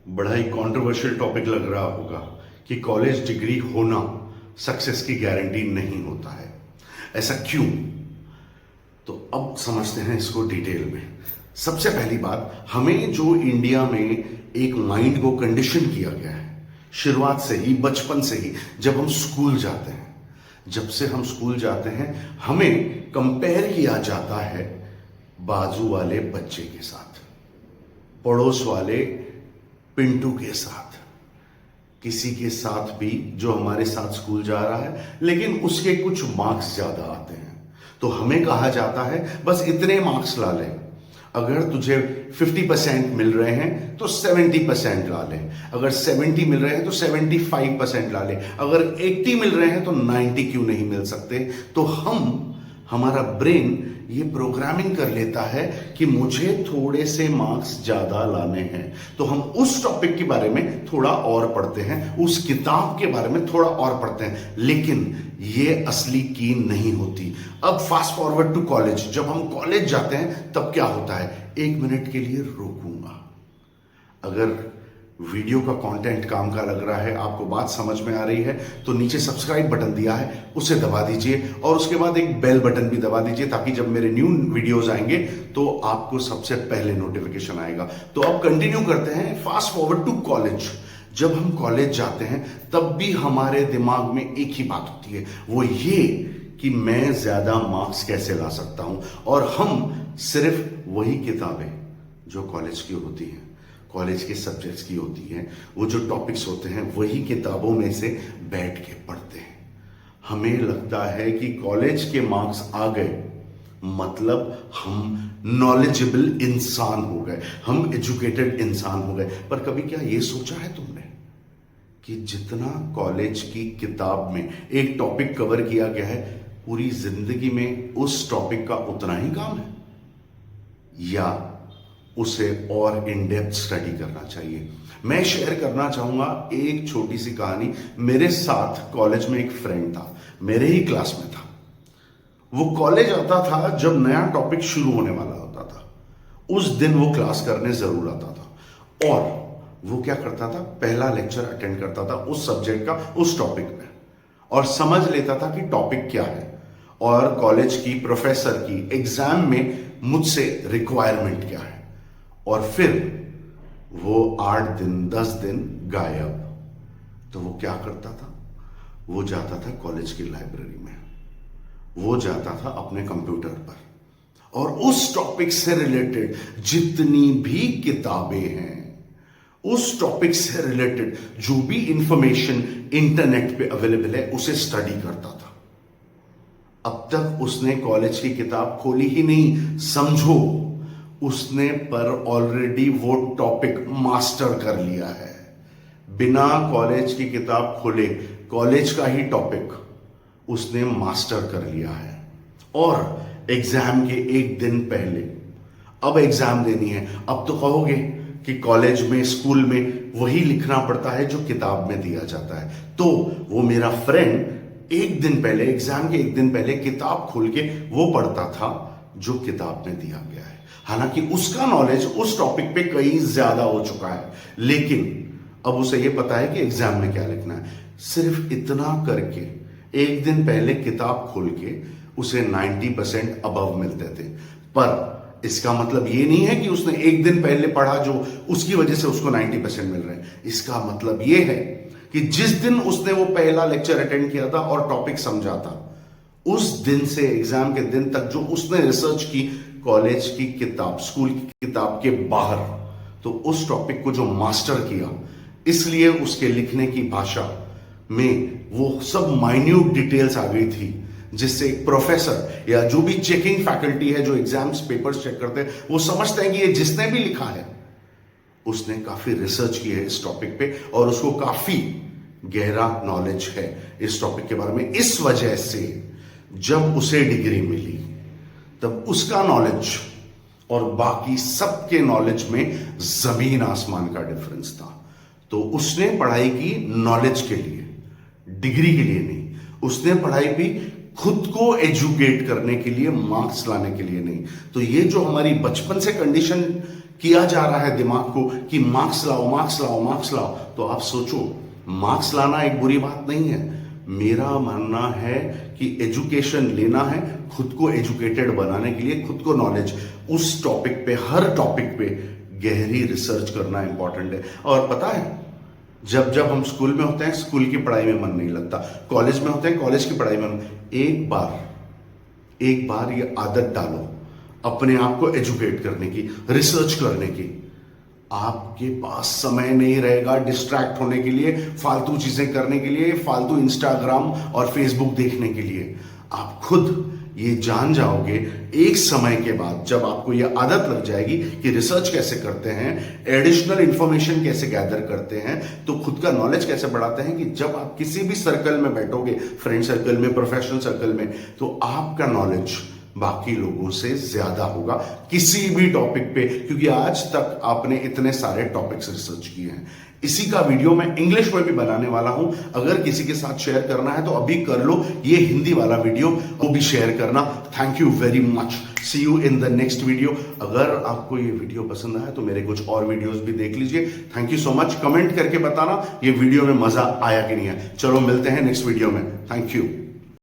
बड़ा ही controversial topic लग रहा होगा कि कॉलेज डिग्री होना सक्सेस की गारंटी नहीं होता है। ऐसा क्यों? तो अब समझते हैं इसको डिटेल में। सबसे पहली बात, हमें जो इंडिया में एक माइंड को कंडीशन किया गया है शुरुआत से ही, बचपन से ही, जब हम स्कूल जाते हैं, जब से हम स्कूल जाते हैं हमें कंपेयर किया जाता है बाजू वाले बच्चे के साथ, पड़ोस वाले पिंटू के साथ, किसी के साथ भी जो हमारे साथ स्कूल जा रहा है लेकिन उसके कुछ मार्क्स ज्यादा आते हैं तो हमें कहा जाता है बस इतने मार्क्स ला ले। अगर तुझे 50% मिल रहे हैं तो 70% ला ले, अगर 70 मिल रहे हैं तो 75% ला ले, अगर 80 मिल रहे हैं तो 90 क्यों नहीं मिल सकते? तो हमारा ब्रेन ये प्रोग्रामिंग कर लेता है कि मुझे थोड़े से मार्क्स ज्यादा लाने हैं, तो हम उस टॉपिक के बारे में थोड़ा और पढ़ते हैं, उस किताब के बारे में थोड़ा और पढ़ते हैं, लेकिन ये असली की नहीं होती। अब फास्ट फॉरवर्ड टू कॉलेज, जब हम कॉलेज जाते हैं तब क्या होता है? 1 मिनट के लिए रोकूंगा। अगर वीडियो का कंटेंट काम का लग रहा है, आपको बात समझ में आ रही है, तो नीचे सब्सक्राइब बटन दिया है उसे दबा दीजिए और उसके बाद एक बेल बटन भी दबा दीजिए ताकि जब मेरे न्यू वीडियोस आएंगे तो आपको सबसे पहले नोटिफिकेशन आएगा। तो अब कंटिन्यू करते हैं फास्ट फॉरवर्ड टू कॉलेज। जब हम कॉलेज जाते हैं तब भी हमारे दिमाग में एक ही बात होती है, वो ये कि मैं ज्यादा मार्क्स कैसे ला सकता हूं, और हम सिर्फ वही किताबें जो कॉलेज की होती हैं, कॉलेज के सब्जेक्ट्स की होती हैं, वो जो टॉपिक्स होते हैं वही किताबों में से बैठ के पढ़ते हैं। हमें लगता है कि कॉलेज के मार्क्स आ गए मतलब हम नॉलेजेबल इंसान हो गए, हम एजुकेटेड इंसान हो गए। पर कभी क्या ये सोचा है तुमने कि जितना कॉलेज की किताब में एक टॉपिक कवर किया गया है, पूरी जिंदगी में उस टॉपिक का उतना ही काम है, या उसे और इन डेप्थ स्टडी करना चाहिए? मैं शेयर करना चाहूंगा एक छोटी सी कहानी। मेरे साथ कॉलेज में एक फ्रेंड था, मेरे ही क्लास में था। वो कॉलेज आता था जब नया टॉपिक शुरू होने वाला होता था, उस दिन वो क्लास करने जरूर आता था, और वो क्या करता था, पहला लेक्चर अटेंड करता था उस सब्जेक्ट का, उस टॉपिक में, और समझ लेता था कि टॉपिक क्या है और कॉलेज की, प्रोफेसर की एग्जाम में मुझसे रिक्वायरमेंट क्या है। और फिर वो 8 दिन 10 दिन गायब। तो वो क्या करता था? वो जाता था कॉलेज की लाइब्रेरी में, वो जाता था अपने कंप्यूटर पर, और उस टॉपिक से रिलेटेड जितनी भी किताबें हैं, उस टॉपिक से रिलेटेड जो भी इंफॉर्मेशन इंटरनेट पे अवेलेबल है उसे स्टडी करता था। अब तक उसने कॉलेज की किताब खोली ही नहीं, समझो उसने पर ऑलरेडी वो टॉपिक मास्टर कर लिया है। बिना कॉलेज की किताब खोले कॉलेज का ही टॉपिक उसने मास्टर कर लिया है। और एग्जाम के 1 दिन पहले, अब एग्जाम देनी है, अब तो कहोगे कि कॉलेज में, स्कूल में वही लिखना पड़ता है जो किताब में दिया जाता है। तो वो मेरा फ्रेंड 1 दिन पहले, एग्जाम के 1 दिन पहले किताब खोल के वो पढ़ता था जो किताब में दिया गया है। हालांकि उसका नॉलेज उस टॉपिक पे कहीं ज्यादा हो चुका है, लेकिन अब उसे ये पता है कि एग्जाम में क्या लिखना है। सिर्फ इतना करके 1 दिन पहले किताब खोल के उसे 90% अबव मिलते थे। पर इसका मतलब ये नहीं है कि उसने 1 दिन पहले पढ़ा जो उसकी वजह से उसको 90% मिल रहे हैं। इसका मतलब ये है कि जिस दिन उसने वो पहला लेक्चर अटेंड किया था और टॉपिक समझा था, उस दिन से एग्जाम के दिन तक जो उसने रिसर्च की कॉलेज की किताब, स्कूल की किताब के बाहर, तो उस टॉपिक को जो मास्टर किया, इसलिए उसके लिखने की भाषा में वो सब माइन्यूट डिटेल्स आ गई थी, जिससे एक प्रोफेसर या जो भी चेकिंग फैकल्टी है, जो एग्जाम्स पेपर्स चेक करते हैं, वो समझते हैं कि ये जिसने भी लिखा है उसने काफी रिसर्च की है इस टॉपिक पे और उसको काफी गहरा नॉलेज है इस टॉपिक के बारे में। इस वजह से जब उसे डिग्री मिली तब उसका नॉलेज और बाकी सबके नॉलेज में जमीन आसमान का डिफरेंस था। तो उसने पढ़ाई की नॉलेज के लिए, डिग्री के लिए नहीं। उसने पढ़ाई भी खुद को एजुकेट करने के लिए, मार्क्स लाने के लिए नहीं। तो ये जो हमारी बचपन से कंडीशन किया जा रहा है दिमाग को कि मार्क्स लाओ, मार्क्स लाओ, मार्क्स लाओ, तो आप सोचो, मार्क्स लाना एक बुरी बात नहीं है। मेरा मानना है कि एजुकेशन लेना है, खुद को एजुकेटेड बनाने के लिए, खुद को नॉलेज, उस टॉपिक पे, हर टॉपिक पे गहरी रिसर्च करना इंपॉर्टेंट है। और पता है, जब हम स्कूल में होते हैं, स्कूल की पढ़ाई में मन नहीं लगता, कॉलेज में होते हैं, कॉलेज की पढ़ाई में एक बार ये आदत डालो अपने आप को एजुकेट करने की, रिसर्च करने की। आपके पास समय नहीं रहेगा डिस्ट्रैक्ट होने के लिए, फालतू चीजें करने के लिए, फालतू इंस्टाग्राम और फेसबुक देखने के लिए। आप खुद ये जान जाओगे एक समय के बाद, जब आपको ये आदत लग जाएगी कि रिसर्च कैसे करते हैं, एडिशनल इंफॉर्मेशन कैसे गैदर करते हैं, तो खुद का नॉलेज कैसे बढ़ाते हैं, कि जब आप किसी भी सर्कल में बैठोगे, फ्रेंड सर्कल में, प्रोफेशनल सर्कल में, तो आपका नॉलेज बाकी लोगों से ज्यादा होगा किसी भी टॉपिक पे, क्योंकि आज तक आपने इतने सारे टॉपिक्स रिसर्च किए हैं। इसी का वीडियो मैं इंग्लिश में भी बनाने वाला हूं, अगर किसी के साथ शेयर करना है तो अभी कर लो, ये हिंदी वाला वीडियो वो भी शेयर करना। Thank you very much, see you in the next video. अगर आपको ये वीडियो पसंद आया तो मेरे कुछ और वीडियोस भी देख लीजिए। Thank you so much. Comment करके बताना ये वीडियो में मजा आया कि नहीं है। चलो मिलते हैं नेक्स्ट वीडियो में। Thank you.